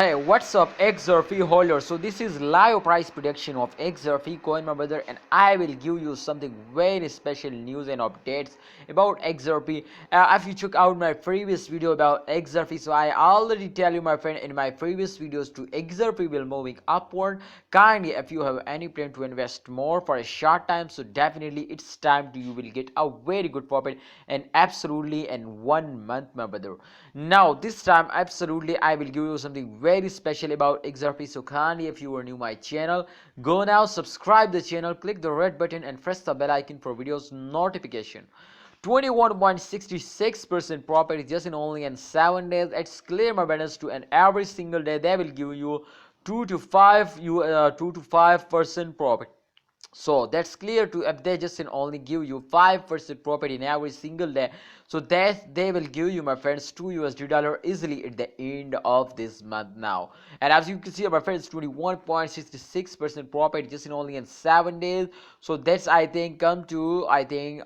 Hey, what's up XRP holder? So this is live price prediction of XRP coin, my brother, and I will give you something very special news and updates about XRP. If you check out my previous video about XRP, so I already tell you, my friend, in my previous videos to XRP will moving upward. Kindly, if you have any plan to invest more for a short time, so definitely it's time to you will get a very good profit and absolutely in 1 month, my brother. Now this time absolutely I will give you something very special about XRP. So kindly, if you are new my channel, go now, subscribe the channel, click the red button and press the bell icon for videos notification. 21.66% profit just in only in 7 days. It's clear, my brothers, to and every single day they will give you 2 to 5% profit. So that's clear to if they just only give you 5% profit in every single day, so that they will give you, my friends, $2 easily at the end of this month now. And as you can see, my friends, 21.66% profit just in only in 7 days. So that's, I think, come to, I think,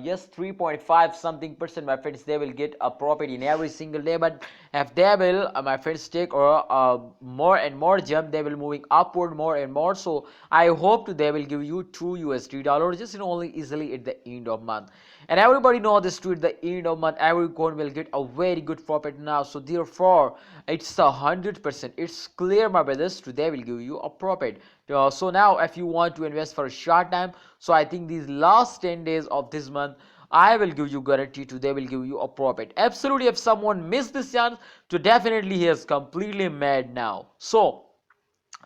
yes, 3.5 something percent, my friends, they will get a profit in every single day. But if they will, my friends, take or more and more jump, they will moving upward more and more. So I hope to they will give you $2 just only easily at the end of month. And everybody know this too, at the end of month every coin will get a very good profit now. So therefore it's 100%, it's clear, my brothers, they will give you a profit. So now if you want to invest for a short time, so I think these last 10 days of this month I will give you guarantee to they will give you a profit. Absolutely, if someone missed this chance, so definitely he is completely mad now. So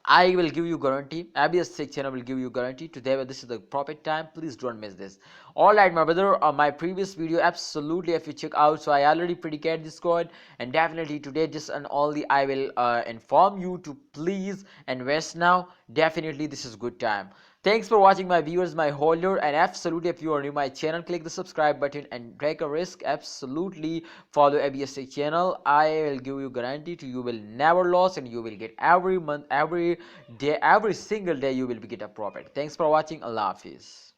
I will give you guarantee. ABS6 channel will give you guarantee today. This is the profit time. Please don't miss this. Alright, my brother. My previous video, absolutely, if you check out, so I already predicted this coin, and definitely today just and only I will inform you to please invest now. Definitely, this is good time. Thanks for watching, my viewers, my holder, and absolutely, if you are new to my channel, click the subscribe button and take a risk. Absolutely, follow ABS channel. I will give you guarantee to you will never lose, and you will get every month, every day, every single day you will get a profit. Thanks for watching. Allah Hafiz.